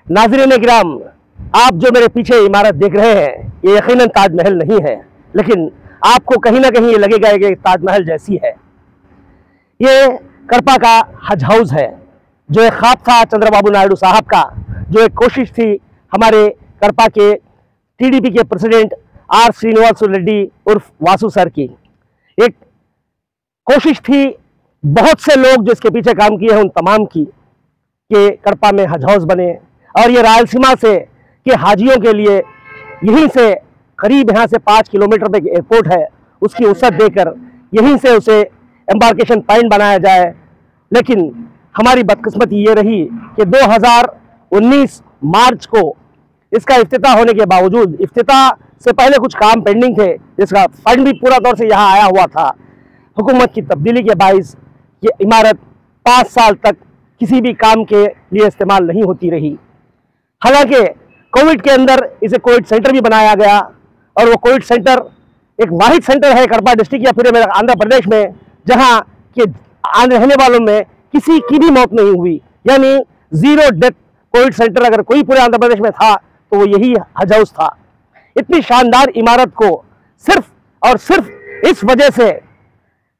नाज़रीन किराम, आप जो मेरे पीछे इमारत देख रहे हैं ये यकीनन ताजमहल नहीं है, लेकिन आपको कहीं ना कहीं ये लगेगा कि ताजमहल जैसी है। ये कड़पा का हज हाउस है, जो एक ख्वाब था चंद्रबाबू नायडू साहब का, जो एक कोशिश थी हमारे कड़पा के टीडीपी के प्रेसिडेंट आर श्रीनिवास रेड्डी उर्फ वासु सर की। एक कोशिश थी बहुत से लोग जो इसके पीछे काम किए हैं उन तमाम की, कि कड़पा में हज हाउस बने और ये रायलसीमा से के हाजियों के लिए यहीं से करीब यहाँ से 5 किलोमीटर पे एयरपोर्ट है, उसकी वसअत देकर यहीं से उसे एम्बार्केशन पॉइंट बनाया जाए। लेकिन हमारी बदकिस्मती ये रही कि 2019 मार्च को इसका इफ्तिताह होने के बावजूद, इफ्तिताह से पहले कुछ काम पेंडिंग थे जिसका फंड भी पूरा तौर से यहाँ आया हुआ था, हुकूमत की तब्दीली के बाइस ये इमारत 5 साल तक किसी भी काम के लिए इस्तेमाल नहीं होती रही। हालांकि कोविड के अंदर इसे कोविड सेंटर भी बनाया गया और वो कोविड सेंटर एक वाहिद सेंटर है कड़पा डिस्ट्रिक्ट या फिर आंध्र प्रदेश में जहां के रहने वालों में किसी की भी मौत नहीं हुई, यानी 0 डेथ कोविड सेंटर अगर कोई पूरे आंध्र प्रदेश में था तो वो यही हज हाउस था। इतनी शानदार इमारत को सिर्फ और सिर्फ इस वजह से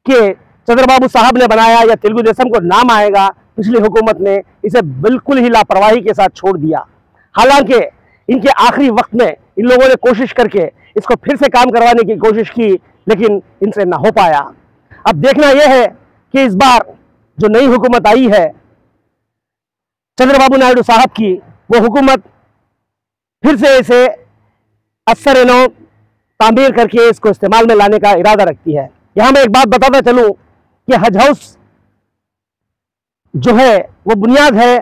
कि चंद्रबाबू साहब ने बनाया या तेलुगु देशम को नाम आएगा, पिछली हुकूमत ने इसे बिल्कुल ही लापरवाही के साथ छोड़ दिया। हालांकि इनके आखिरी वक्त में इन लोगों ने कोशिश करके इसको फिर से काम करवाने की कोशिश की, लेकिन इनसे ना हो पाया। अब देखना यह है कि इस बार जो नई हुकूमत आई है चंद्रबाबू नायडू साहब की, वो हुकूमत फिर से इसे असर तामीर करके इसको इस्तेमाल में लाने का इरादा रखती है। यहां मैं एक बात बताता चलूं कि हज हाउस जो है वो बुनियाद है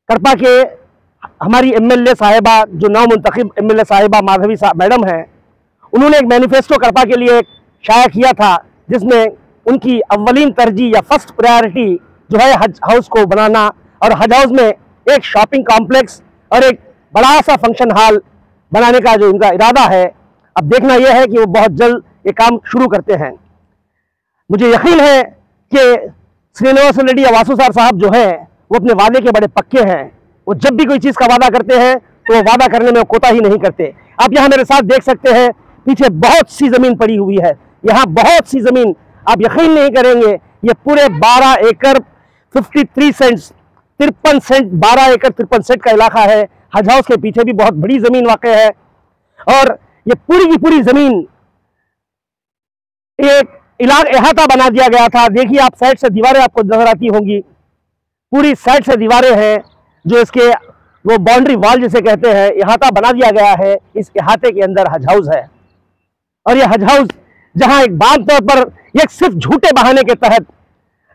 कड़पा के हमारी एमएलए साहिबा, जो नव मुंतखब एमएलए साहिबा माधवी मैडम हैं, उन्होंने एक मैनिफेस्टो कड़पा के लिए शाया किया था जिसमें उनकी अव्वलीन तरजीह या फर्स्ट प्रायोरिटी जो है हज हाउस को बनाना, और हज हाउस में एक शॉपिंग कॉम्प्लेक्स और एक बड़ा सा फंक्शन हॉल बनाने का जो उनका इरादा है। अब देखना यह है कि वो बहुत जल्द ये काम शुरू करते हैं। मुझे यकीन है कि श्रीनिवास रेड्डी या वासु सर साहब जो है वो अपने वादे के बड़े पक्के हैं। वो जब भी कोई चीज़ का वादा करते हैं तो वो वादा करने में कोताही नहीं करते। आप यहाँ मेरे साथ देख सकते हैं, पीछे बहुत सी ज़मीन पड़ी हुई है, यहाँ बहुत सी ज़मीन, आप यकीन नहीं करेंगे, ये पूरे 12 एकड़ 53 सेंट्स 53 सेंट 12 एकड़ 53 सेंट का इलाका है। हज हाउस के पीछे भी बहुत बड़ी ज़मीन वाक़ है और ये पूरी की पूरी ज़मीन एक इलाका बना दिया गया था। देखिए आप साइड से दीवारें आपको नजर आती होंगी, पूरी साइड से दीवारें हैं जो इसके वो बाउंड्री वॉल जिसे कहते हैं, इहाता बना दिया गया है। इस इहाते के अंदर हज हाउस है और ये हज हाउस जहां एक बात तौर पर एक सिर्फ झूठे बहाने के तहत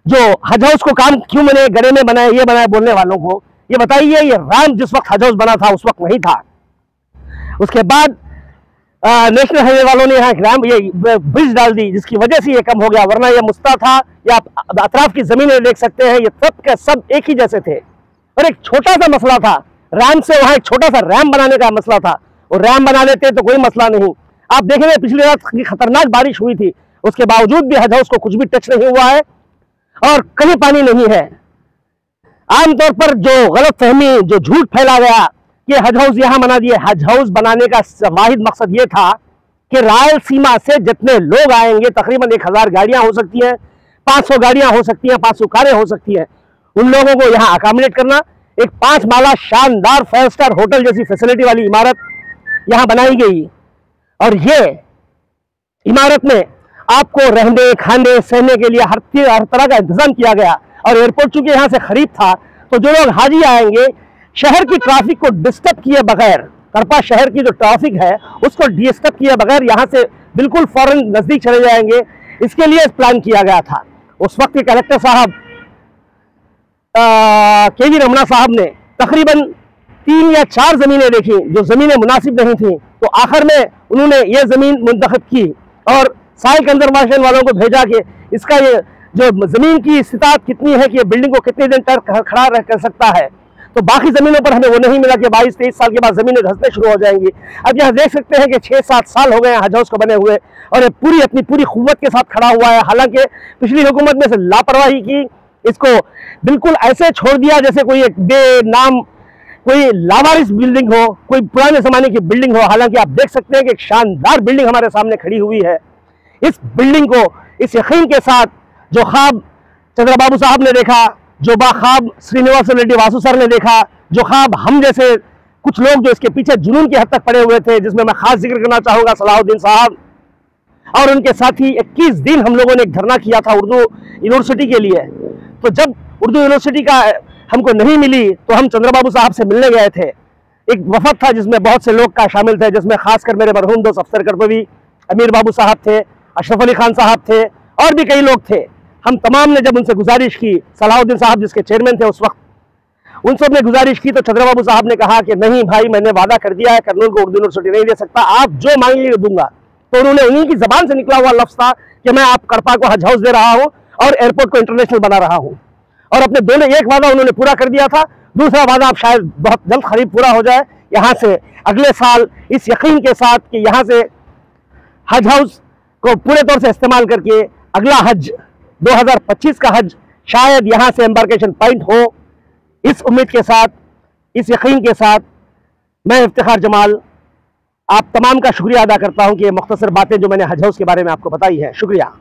जो हज हाउस को काम क्यों बने, गड़े में बनाए, ये बनाए बोलने वालों को ये बताइए, ये रैम जिस वक्त हज हाउस बना था उस वक्त नहीं था। उसके बाद नेशनल हाईवे वालों ने यहाँ रैम ये ब्रिज डाल दी जिसकी वजह से ये कम हो गया, वरना ये मुस्ता था। या आप अतराफ की जमीनें देख सकते हैं, ये सब के सब एक ही जैसे थे और एक छोटा सा मसला था रैम से, वहां एक छोटा सा रैम बनाने का मसला था, और रैम बना लेते तो कोई मसला नहीं। आप देखेंगे पिछली रात की खतरनाक बारिश हुई थी, उसके बावजूद भी हज हाउस को कुछ भी टच नहीं हुआ है और कहीं पानी नहीं है। आमतौर पर जो गलत फहमी, जो झूठ फैला गया कि हज हाउस यहां बना दिए, हज हाउस बनाने का वाहिद मकसद ये था कि रायलसीमा से जितने लोग आएंगे, तकरीबन 1000 गाड़ियां हो सकती हैं, 500 गाड़ियां हो सकती हैं, 500 कारें हो सकती हैं, उन लोगों को यहां अकोमोडेट करना। एक 5 माला शानदार 5 स्टार होटल जैसी फैसिलिटी वाली इमारत यहां बनाई गई और ये इमारत में आपको रहने, खाने, सहने के लिए हर तरह का इंतजाम किया गया। और एयरपोर्ट चूंकि यहाँ से करीब था तो जो लोग हाजी आएंगे, शहर की ट्रैफिक को डिस्टर्ब किए बगैर, कड़पा शहर की जो ट्रैफिक है उसको डिस्टर्ब किए बगैर यहाँ से बिल्कुल फौरन नजदीक चले जाएंगे, इसके लिए प्लान किया गया था। उस वक्त के कलेक्टर साहब के.वी. रमणा साहब ने तकरीबन 3 या 4 जमीनें देखी जो जमीनें मुनासिब नहीं थी, तो आखिर में उन्होंने ये जमीन मुंतखब की और साइल कंजर्वेशन वालों को भेजा कि इसका ये जो जमीन की इस्तात कितनी है कि ये बिल्डिंग को कितने दिन तक खड़ा रह कर सकता है। तो बाकी जमीनों पर हमें वो नहीं मिला कि 22-23 साल के बाद जमीनें धंसने शुरू हो जाएंगी। अब यहाँ देख सकते हैं कि 6-7 साल हो गए हैं हज हाउस को बने हुए और ये पूरी अपनी पूरी कुव्वत के साथ खड़ा हुआ है। हालांकि पिछली हुकूमत में से लापरवाही की, इसको बिल्कुल ऐसे छोड़ दिया जैसे कोई एक बेनाम कोई लावारिस बिल्डिंग हो, कोई पुराने जमाने की बिल्डिंग हो। हालांकि आप देख सकते हैं कि एक शानदार बिल्डिंग हमारे सामने खड़ी हुई है। इस बिल्डिंग को इस यकीन के साथ जो ख्वाब चंद्रबाबू साहब ने देखा, जो बाख्वाब श्रीनिवास रेड्डी वासु सर ने देखा, जो ख्वाब हम जैसे कुछ लोग जो इसके पीछे जुनून की हद तक पड़े हुए थे, जिसमें मैं खास जिक्र करना चाहूंगा सलाहुद्दीन साहब और उनके साथी। 21 दिन हम लोगों ने एक धरना किया था उर्दू यूनिवर्सिटी के लिए। तो जब उर्दू यूनिवर्सिटी का हमको नहीं मिली तो हम चंद्रबाबू साहब से मिलने गए थे। एक वफद था जिसमें बहुत से लोग का शामिल थे, जिसमें खासकर मेरे मरहूम दोस्त अफसर करपवी, अमीर बाबू साहब थे, अशरफ अली खान साहब थे और भी कई लोग थे। हम तमाम ने जब उनसे गुजारिश की, सलाहुद्दीन साहब जिसके चेयरमैन थे उस वक्त, उन सब ने गुजारिश की तो चंद्रबाबू साहब ने कहा कि नहीं भाई, मैंने वादा कर दिया है, कर्नूल को उर्दू यूनिवर्सिटी नहीं दे सकता, आप जो मांगेंगे दूंगा। तो उन्होंने उन्हीं की जबान से निकला हुआ लफ्ज था कि मैं आप कड़पा को हज हाउस दे रहा हूं और एयरपोर्ट को इंटरनेशनल बना रहा हूं। और अपने दोनों एक वादा उन्होंने पूरा कर दिया था, दूसरा वादा अब शायद बहुत जल्द करीब पूरा हो जाए। यहाँ से अगले साल इस यकीन के साथ कि यहाँ से हज हाउस को पूरे तौर से इस्तेमाल करके अगला हज 2025 का हज शायद यहाँ से एम्बार्केशन पॉइंट हो, इस उम्मीद के साथ, इस यकीन के साथ मैं इफ्तिखार जमाल आप तमाम का शुक्रिया अदा करता हूँ कि ये मुख्तसर बातें जो मैंने हज हाउस के बारे में आपको बताई है। शुक्रिया।